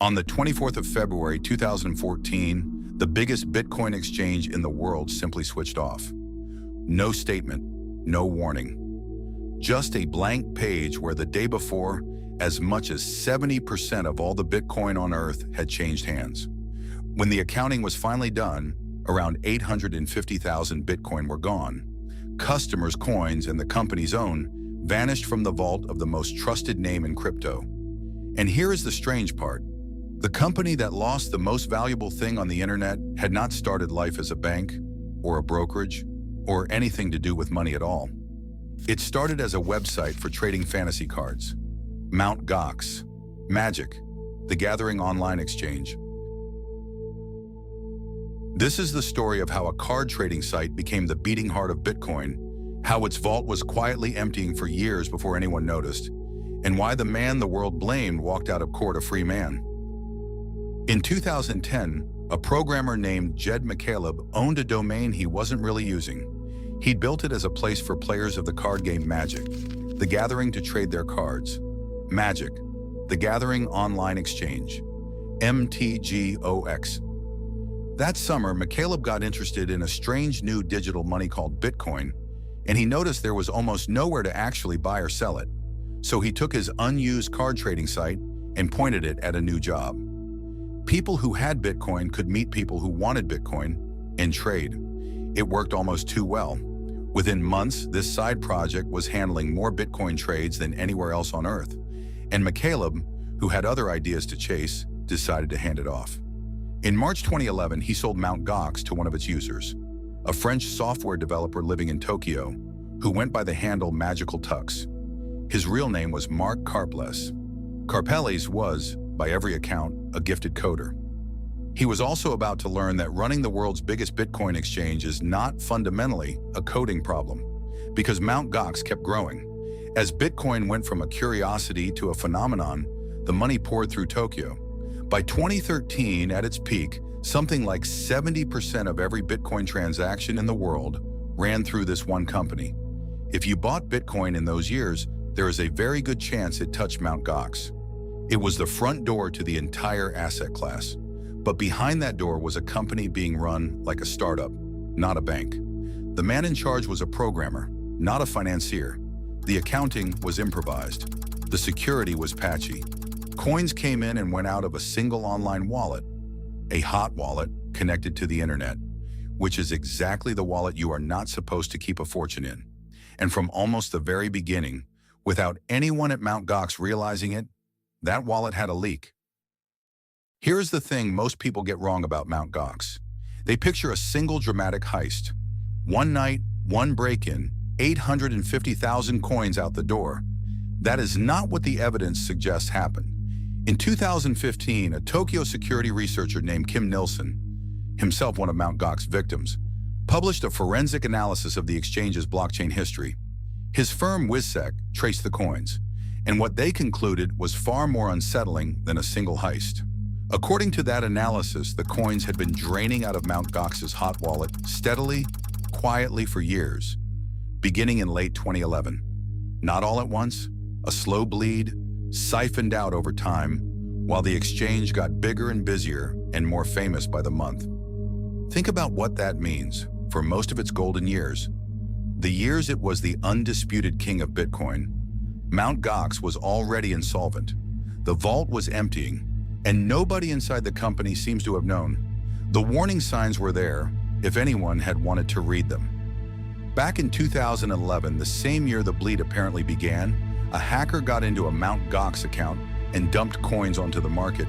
On the 24th of February 2014, the biggest Bitcoin exchange in the world simply switched off. No statement, no warning. Just a blank page where the day before, as much as 70% of all the Bitcoin on Earth had changed hands. When the accounting was finally done, around 850,000 Bitcoin were gone. Customers' coins and the company's own vanished from the vault of the most trusted name in crypto. And here is the strange part. The company that lost the most valuable thing on the internet had not started life as a bank, or a brokerage, or anything to do with money at all. It started as a website for trading fantasy cards. Mt. Gox, Magic, the Gathering online exchange. This is the story of how a card trading site became the beating heart of Bitcoin, how its vault was quietly emptying for years before anyone noticed, and why the man the world blamed walked out of court a free man. In 2010, a programmer named Jed McCaleb owned a domain he wasn't really using. He'd built it as a place for players of the card game Magic, the Gathering, to trade their cards. Magic, the Gathering online exchange, MTGOX. That summer, McCaleb got interested in a strange new digital money called Bitcoin, and he noticed there was almost nowhere to actually buy or sell it. So he took his unused card trading site and pointed it at a new job. People who had Bitcoin could meet people who wanted Bitcoin and trade. It worked almost too well. Within months, this side project was handling more Bitcoin trades than anywhere else on Earth. And McCaleb, who had other ideas to chase, decided to hand it off. In March 2011, he sold Mt. Gox to one of its users, a French software developer living in Tokyo, who went by the handle Magical Tux. His real name was Mark Karpelès. Karpeles was, by every account, a gifted coder. He was also about to learn that running the world's biggest Bitcoin exchange is not fundamentally a coding problem, because Mt. Gox kept growing. As Bitcoin went from a curiosity to a phenomenon, the money poured through Tokyo. By 2013, at its peak, something like 70% of every Bitcoin transaction in the world ran through this one company. If you bought Bitcoin in those years, there is a very good chance it touched Mt. Gox. It was the front door to the entire asset class. But behind that door was a company being run like a startup, not a bank. The man in charge was a programmer, not a financier. The accounting was improvised. The security was patchy. Coins came in and went out of a single online wallet, a hot wallet connected to the internet, which is exactly the wallet you are not supposed to keep a fortune in. And from almost the very beginning, without anyone at Mt. Gox realizing it, that wallet had a leak. Here's the thing most people get wrong about Mt. Gox. They picture a single dramatic heist. One night, one break-in, 850,000 coins out the door. That is not what the evidence suggests happened. In 2015, a Tokyo security researcher named Kim Nilsson, himself one of Mt. Gox victims, published a forensic analysis of the exchange's blockchain history. His firm WizSec traced the coins, and what they concluded was far more unsettling than a single heist. According to that analysis, the coins had been draining out of Mt. Gox's hot wallet steadily, quietly for years, beginning in late 2011. Not all at once, a slow bleed, siphoned out over time, while the exchange got bigger and busier and more famous by the month. Think about what that means for most of its golden years. The years it was the undisputed king of Bitcoin, Mt. Gox was already insolvent. The vault was emptying, and nobody inside the company seems to have known. The warning signs were there, if anyone had wanted to read them. Back in 2011, the same year the bleed apparently began, a hacker got into a Mt. Gox account and dumped coins onto the market,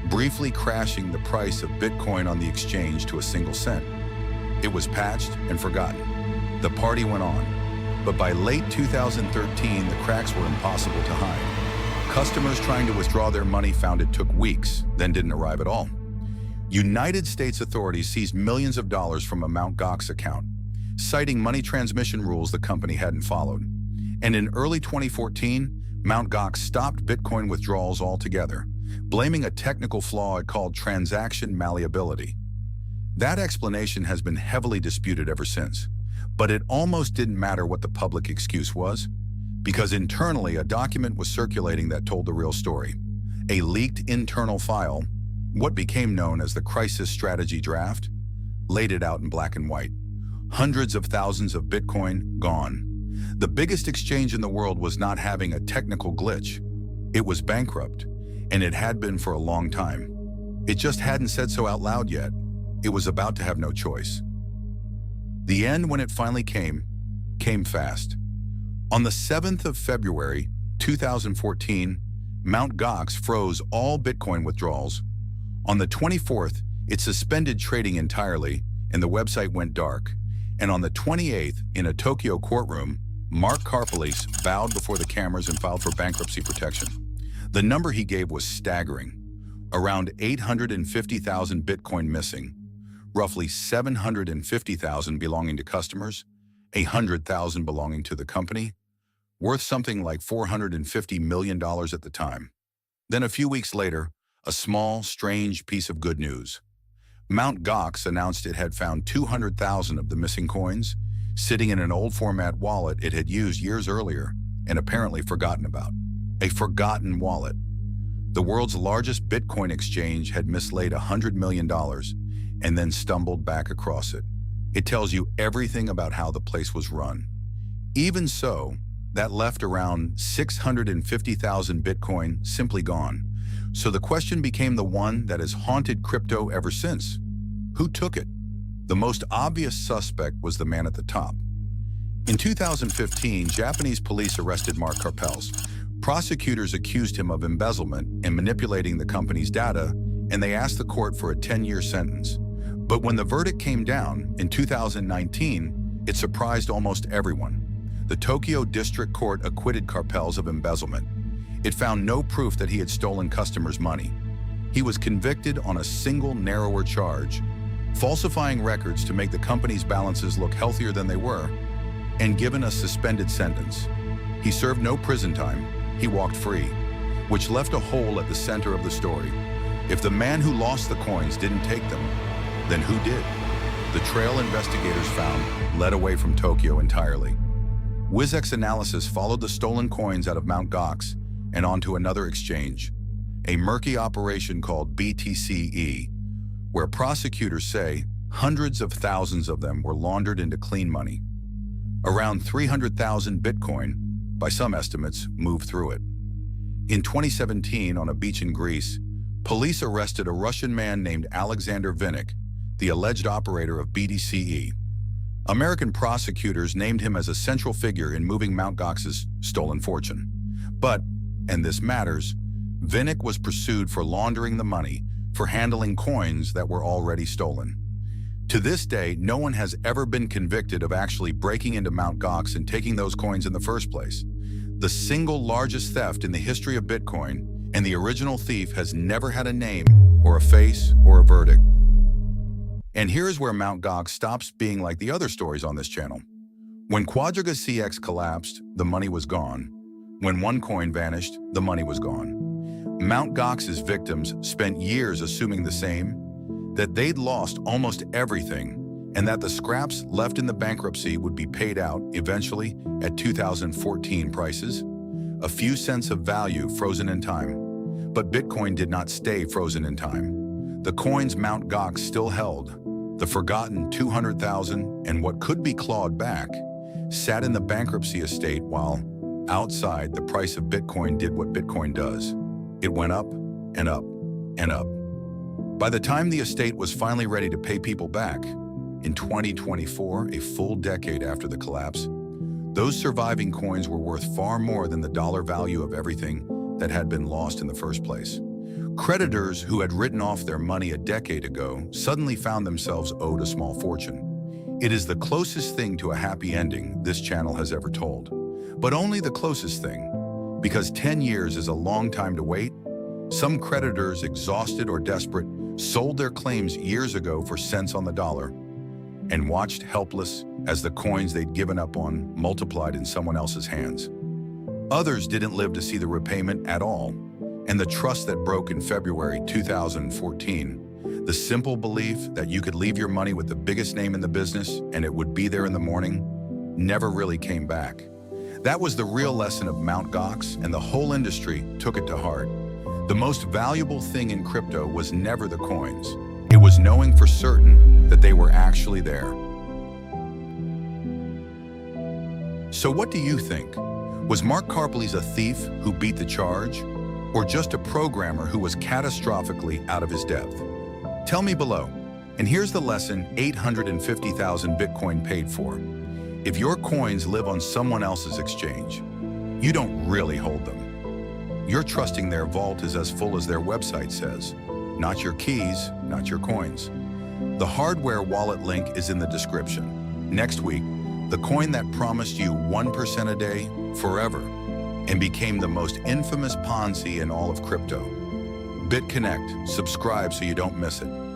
briefly crashing the price of Bitcoin on the exchange to a single cent. It was patched and forgotten. The party went on, but by late 2013, the cracks were impossible to hide. Customers trying to withdraw their money found it took weeks, then didn't arrive at all. United States authorities seized millions of dollars from a Mt. Gox account, citing money transmission rules the company hadn't followed. And in early 2014, Mt. Gox stopped Bitcoin withdrawals altogether, blaming a technical flaw it called transaction malleability. That explanation has been heavily disputed ever since, but it almost didn't matter what the public excuse was, because internally a document was circulating that told the real story. A leaked internal file, what became known as the crisis strategy draft, laid it out in black and white. Hundreds of thousands of Bitcoin gone. The biggest exchange in the world was not having a technical glitch. It was bankrupt, and it had been for a long time. It just hadn't said so out loud yet. It was about to have no choice. The end, when it finally came fast. On the 7th of February, 2014, Mt. Gox froze all Bitcoin withdrawals. On the 24th, it suspended trading entirely, and the website went dark. And on the 28th, in a Tokyo courtroom, Mark Karpeles bowed before the cameras and filed for bankruptcy protection. The number he gave was staggering. Around 850,000 Bitcoin missing, roughly 750,000 belonging to customers, 100,000 belonging to the company, worth something like $450 million at the time. Then a few weeks later, a small, strange piece of good news. Mt. Gox announced it had found 200,000 of the missing coins, sitting in an old format wallet it had used years earlier and apparently forgotten about. A forgotten wallet. The world's largest Bitcoin exchange had mislaid $100 million and then stumbled back across it. It tells you everything about how the place was run. Even so, that left around 650,000 Bitcoin simply gone. So the question became the one that has haunted crypto ever since. Who took it? The most obvious suspect was the man at the top. In 2015, Japanese police arrested Mark Karpelès. Prosecutors accused him of embezzlement and manipulating the company's data, and they asked the court for a 10-year sentence. But when the verdict came down in 2019, it surprised almost everyone. The Tokyo District Court acquitted Karpelès of embezzlement. It found no proof that he had stolen customers' money. He was convicted on a single narrower charge, falsifying records to make the company's balances look healthier than they were, and given a suspended sentence. He served no prison time. He walked free, which left a hole at the center of the story. If the man who lost the coins didn't take them, then who did? The trail investigators found led away from Tokyo entirely. WizX analysis followed the stolen coins out of Mt. Gox and onto another exchange, a murky operation called BTC-e, where prosecutors say hundreds of thousands of them were laundered into clean money. Around 300,000 Bitcoin, by some estimates, moved through it. In 2017, on a beach in Greece, police arrested a Russian man named Alexander Vinnik, the alleged operator of BTC-e. American prosecutors named him as a central figure in moving Mt. Gox's stolen fortune. But, and this matters, Vinnik was pursued for laundering the money for handling coins that were already stolen. To this day, no one has ever been convicted of actually breaking into Mt. Gox and taking those coins in the first place. The single largest theft in the history of Bitcoin, and the original thief has never had a name or a face or a verdict. And here's where Mt. Gox stops being like the other stories on this channel. When Quadriga CX collapsed, the money was gone. When OneCoin vanished, the money was gone. Mt. Gox's victims spent years assuming the same, that they'd lost almost everything, and that the scraps left in the bankruptcy would be paid out eventually at 2014 prices, a few cents of value frozen in time. But Bitcoin did not stay frozen in time. The coins Mt. Gox still held, the forgotten 200,000 and what could be clawed back, sat in the bankruptcy estate while, outside, the price of Bitcoin did what Bitcoin does. It went up and up and up. By the time the estate was finally ready to pay people back, in 2024, a full decade after the collapse, those surviving coins were worth far more than the dollar value of everything that had been lost in the first place. Creditors who had written off their money a decade ago suddenly found themselves owed a small fortune. It is the closest thing to a happy ending this channel has ever told. But only the closest thing. Because 10 years is a long time to wait, some creditors, exhausted or desperate, sold their claims years ago for cents on the dollar and watched helpless as the coins they'd given up on multiplied in someone else's hands. Others didn't live to see the repayment at all, and the trust that broke in February 2014, the simple belief that you could leave your money with the biggest name in the business and it would be there in the morning, never really came back. That was the real lesson of Mt. Gox, and the whole industry took it to heart. The most valuable thing in crypto was never the coins. It was knowing for certain that they were actually there. So what do you think? Was Mark Karpeles a thief who beat the charge? Or just a programmer who was catastrophically out of his depth? Tell me below. And here's the lesson 850,000 Bitcoin paid for. If your coins live on someone else's exchange, you don't really hold them. You're trusting their vault is as full as their website says. Not your keys, not your coins. The hardware wallet link is in the description. Next week, the coin that promised you 1% a day forever and became the most infamous Ponzi in all of crypto. BitConnect, subscribe so you don't miss it.